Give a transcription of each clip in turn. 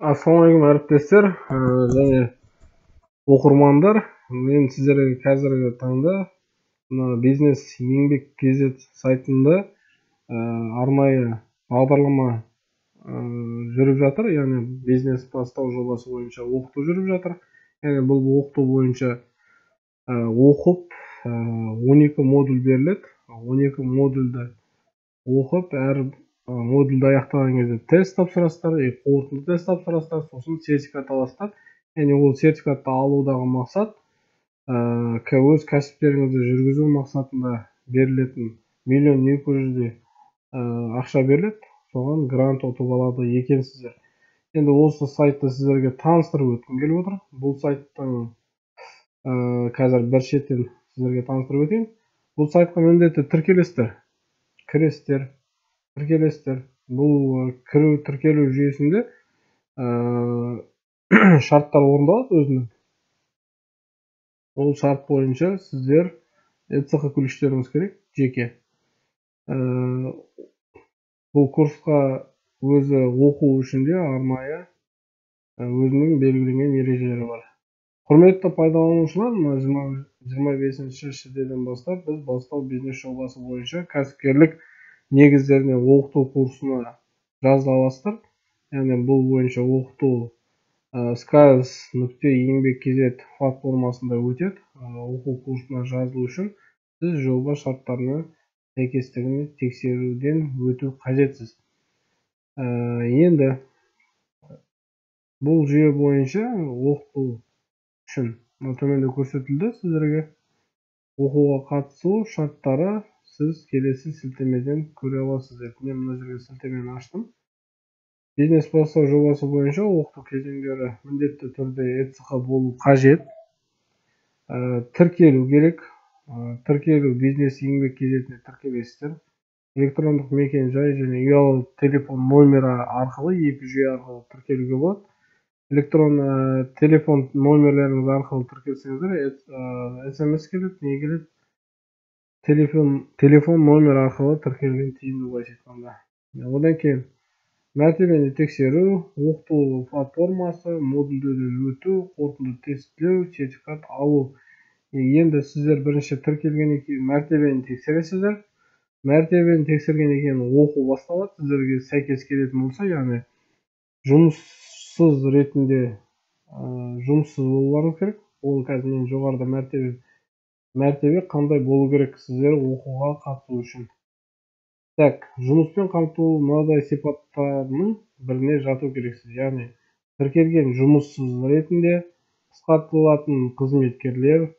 Ассалаумағалейкум әріптестер және оқырмандар. Мен сіздерге қазіргі таңда бизнес еңбек KZ сайтында арнайы бағдарлама жүріп жатыр. Яғни бизнес бастау жобасы бойынша оқыту жүріп жатыр. Яғни бұл оқыту бойынша оқып 12 модуль беріледі. 12 модульді оқып, әр модульді аяқтаған кезде тест тапсырасыздар, қорытынды тест тапсырасыздар, сосын сертификат аласыздар. Яғни ол сертификатты алудағы мақсат өз кәсіптеріңізді жүргізу мақсатында берілетін 1.200.000 ақша беріледі. Соған грант ұтып алады екенсіздер. Енді осы сайтты сіздерге таныстырып өткім келіп отыр. Бұл сайттың қазір бір шеттен сіздерге таныстырып өтейін. Бұл сайтқа міндетті тіркелесіздер. Тіркелесіздер. Бұл тіркелу жүйесінде шарттар орындалады өзінің. Ол шарт бойынша сіздер ЭЦХ күліштеріңіз керек, жеке. Бұл курсқа өзі оқу үшін де арнайы өзінің белгіленген ережелері бар. Құрметті пайдаланушылар, 25 шілдеден бастап біз бастау бизнес жобасы бойынша кәсіпкерлік негіздеріне оқыту курсына жазыла аласыздар. Яғни бұл бойынша оқыту skills.еңбек.kz платформасында өтеді. Оқу курсына жазылу үшін сіз жоба шарттарына сәйкестігін тексеруден өту қажетсіз. Енді бұл жүйе бойынша оқыту үшін төменде көрсетілді сіздерге. Оқуға қатысу шарттары сіз келесі сілтемеден көре аласыздар. Мен мына жерге сілтемені аштым. Бизнес бастау жобасы бойынша оқыту кезеңдері міндетті түрде ЭЦХ болу қажет. Тіркелу керек. Тіркелу бизнес еңбек KZ-не тіркелесіздер. Электрондық мекен жай және ұялы телефон номері арқылы, екі жүйе арқылы тіркелуге болады. Электрон телефон номерлеріңіз арқылы тіркелсеңіздер, SMS келеді, не келеді? Телефон номер арқылы тіркелген тиімді былайша айтқанда. Одан кейін мәртебені тексеру, оқыту платформасы, модульдерден өту, қорытынды тестілеу, сертификат алу. Енді сіздер бірінші тіркелгеннен кейін мәртебені тексересіздер. Мәртебені тексергеннен кейін оқу басталады. Сіздерге сәйкес келетін болса, яғни жұмыссыз ретінде жұмыссыз болуларыңыз керек. Ол қазір мен жоғарыда мәртебе қандай болу керек сіздер оқуға қатысу үшін. Жұмыспен қамту мынадай сипаттарының біріне жату керексіз. Яғни тіркелген жұмыссыз ретінде қысқартылатын қызметкерлер,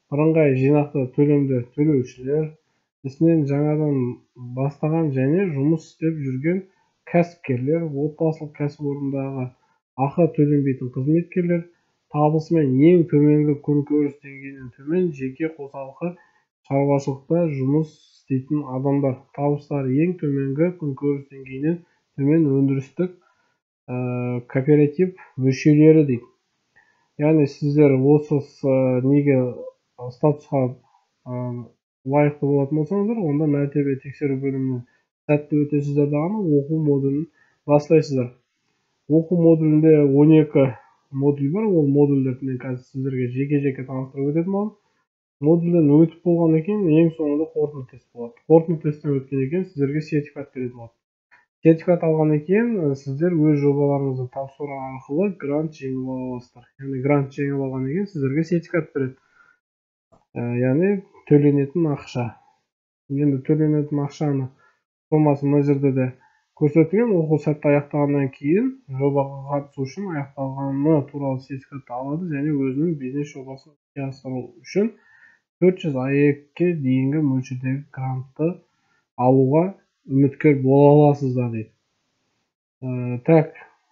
бірыңғай жинақты төлемді төлеушілер, ісінен жаңадан бастаған және жұмыс істеп жүрген кәсіпкерлер, отбасылық кәсіпорындағы ақы төленбейтін қызметкерлер, табысымен ең төменгі күнкөріс деңгейінен төмен жеке қосалқы шаруашылықта жұмыс істейтін адамдар, табыстары ең төменгі күнкөріс деңгейінен төмен өндірістік кооператив мүшелері дейді. Яғни сіздер осы неге статусқа лайықты болатын болсаңыздар, онда мәртебе тексеру бөлімінен сәтті өтесіздер дағаны оқу модулін бастайсыздар. Оқу модулінде 12 модуль бар. Ол модульдерді мен қазір сіздерге жеке-жеке таныстырып өтетін боламын. Модульден өтіп болғаннан кейін ең соңында қорытынды тест болады. Қорытынды тесттен өткеннен кейін сіздерге сертификат беретін болады. Сертификат алғаннан кейін сіздер өз жобаларыңызды тапсыру арқылы грант жеңіп аласыздар. Яғни грант жеңіп алғаннан кейін сіздерге сертификат береді. Яғни төленетін ақша. Енді төленетін ақшаны сомасы мына жерде де көрсетілген. Оқу сәтті аяқтағаннан кейін жобаға қатысу үшін аяқталғаны туралы сертификат алады және өзінің бизнес жобасын іске асыру үшін 400 АЕК-ке дейінгі мөлшердегі грантты алуға үміткер бола аласыздар дейді.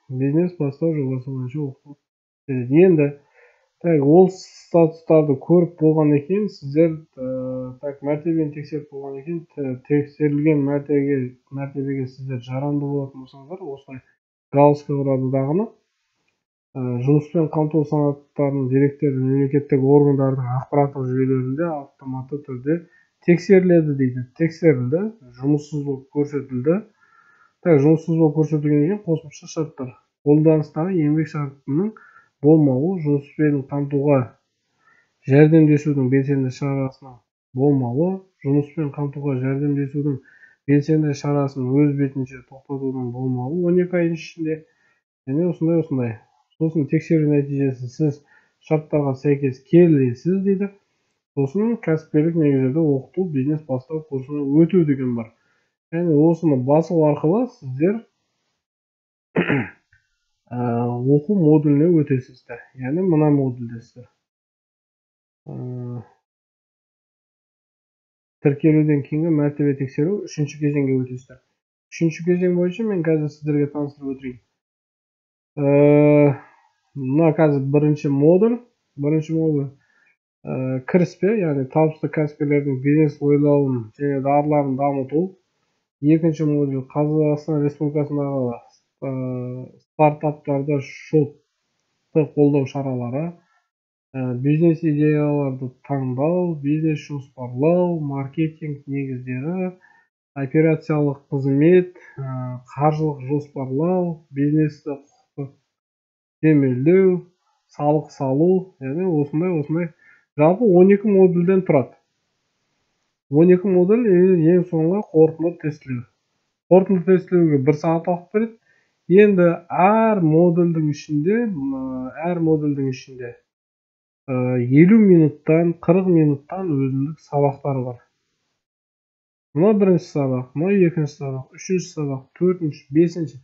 Бизнес бастау жобасы бойынша оқыту. Енді ол статустарды көріп болғаннан кейін сіздер мәртебені тексеріп болғаннан кейін тексерілген мәртебеге сіздер жарамды болатын болсаңыздар, осылай галочка ұрады дағыны. Жұмыспен қамту санаттарының деректері мемлекеттік органдардың ақпараттық жүйелерінде автоматты түрде тексеріледі дейді. Тексерілді, жұмыссыз болып көрсетілді. Жұмыссыз болып көрсетілгеннен кейін қосымша шарттар. қолданыстағы еңбек шартының болмауы, жұмыспен қамтуға жәрдемдесудің белсенді шарасының болмауы, жұмыспен қамтуға жәрдемдесудің белсенді шарасын өз бетінше тоқтатудың болмауы 12 айдың ішінде, және осындай. Сосын тексеру нәтижесі сіз шарттарға сәйкес келесіз дейді. Сосын кәсіпкерлік негіздерді оқыту, бизнес бастау курсына өту деген бар. Яғни осыны басу арқылы сіздер оқу модуліне өтесіздер. Яғни мына модульдесіздер. Тіркелуден кейінгі мәртебе тексеру 3-ші кезеңге өтесіздер. 3-ші кезең бойынша мен қазір сіздерге таныстырып өтейін. Мына қазір бірінші модуль кіріспе, яғни табысты кәсіпкерлердің бизнес ойлауын және дағдыларын дамыту. Екінші модуль Қазақстан Республикасындағы стартаптарды шотты қолдау шаралары, бизнес идеяларды таңдау, бизнес жоспарлау, маркетинг негіздері, операциялық қызмет, қаржылық жоспарлау, бизнесті демелдеу, салық салу, яғни осындай. Жалпы 12 модульден тұрады. 12 модуль ең соңғы қорытынды тестілеу. Қорытынды тестілеуге 1 сағат уақыт береді. Енді әр модульдің ішінде 50 минуттан, 40 минуттан өзіндік сабақтар бар. Мына бірінші сабақ, мына екінші сабақ, үшінші сабақ, төртінші, бесінші,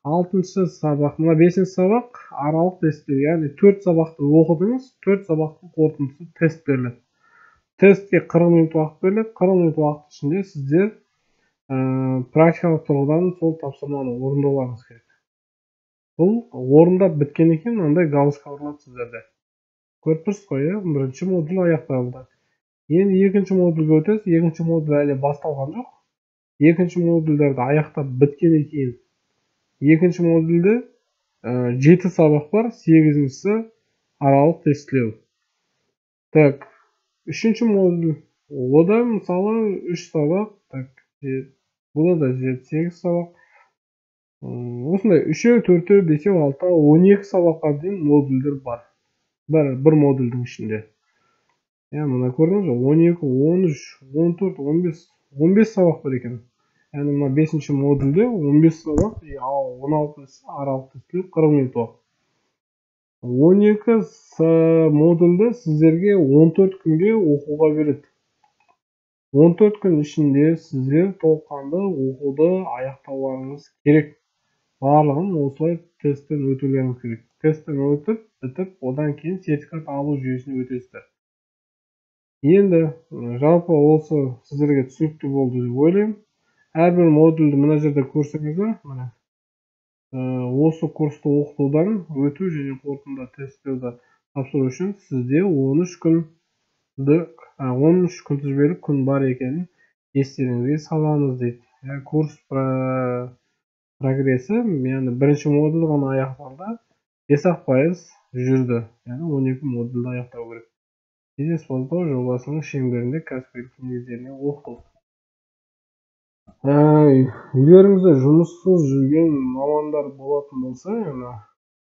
алтыншы сабақ. Мына бесінші сабақ аралық тестілеу. Яғни 4 сабақты оқыдыңыз, 4 сабақтың қорытындысы тест беріледі. Тестке 40 минут уақыт беріледі. 40 минут уақыт ішінде сіздер практикалық тұрғыдан сол тапсырманы орындауларыңыз керек. Бұл орындап біткен екен, мынандай галочка орнатылады сіздерде. Көріп тұрсыз ғой, бірінші модуль аяқталды. Енді екінші модульге өтесіз. Екінші модуль әлі басталған жоқ. Екінші модульдерді аяқтап біткеннен кейін екінші модульде 7 сабақ бар, 8-ші аралық тестілеу. Так, үшінші модуль, ода мысалы 3 сабақ, так, бұда да 7-8 сабақ. Осындай 3, 4, 5, 6, 12 сабаққа дейін модульдер бар. Бір модульдің ішінде. Мына көрдіңіз, 12, 13, 14, 15 сабақ бар екен. Яғни мына 5-ші модульде 15 сабақ, 16-сы аралық тестілеу 40 минут уақыт. 12 модульде сіздерге 14 күнге оқуға береді. 14 күн ішінде сіздер толыққанды оқуды аяқтауларыңыз керек. Барлығын осылай тесттен өтулеріңіз керек. Тесттен өтіп, бітіп, одан кейін сертификат алу жүйесіне өтесіздер. Енді жалпы осы сіздерге түсінікті болды деп ойлаймын. Әрбір модульді мына жерде көрсеңіздер, осы курсты оқытудан өту және қорытынды тестілеуді тапсыру үшін сізде 13 күнтізбелік күн бар екенін естеріңізге саламыз дейді. Курс прогрессі, яғни бірінші модуль ғана аяқталды, 5% жүрді. Яғни 12 модульді аяқтау керек. Бизнес бастау жобасының шеңберінде кәсіпкерлік негіздеріне оқыту. Үйлеріңізде жұмыссыз жүрген мамандар болатын болса,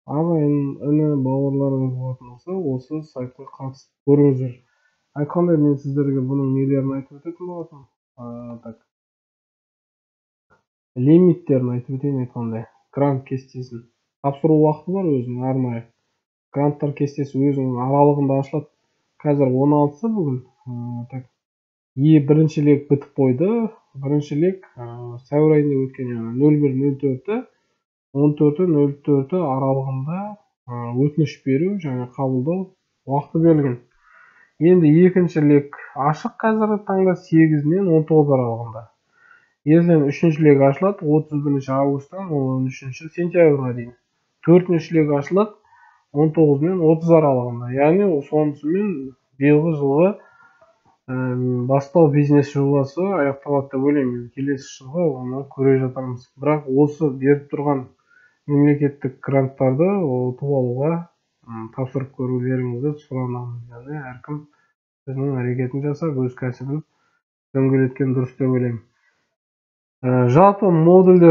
ағайын, іні, бауырларыңыз болатын болса, осы сайтқа қатысып көріңіздер. Айтқандай, мен сіздерге бұның нелерін айтып өтетін болатын. Лимиттерін айтып өтейін айтқандай. Грант кестесін. Тапсыру уақыты бар өзінің арнайы. Гранттар кестесі өзінің аралығында ашылады. Қазір 16-сы бүгін. Бірінші лек бітіп қойды. Бірінші лек сәуір айында өткен, 01-04-ті 14-04-ті аралығында өтініш беру және қабылдау уақыты берілген. Енді екінші лек ашық қазіргі таңда 8-нен 19 аралығында. Ертең үшінші лек ашылады 31 августтан 13 сентябрьға дейін. Төртінші лек ашылады 19 мен 30 аралығында. Яғни сонысымен биылғы жылғы бастау бизнес жобасы аяқталады деп ойлаймын. Келесі жылға оны көре жатармыз. Бірақ осы беріп тұрған мемлекеттік гранттарды ұтып алуға тапсырып көрулеріңізді сұранамын. Яғни әркім өзінің әрекетін жасап, өз кәсібін дөңгелеткен дұрыс деп ойлаймын. Жалпы модульдер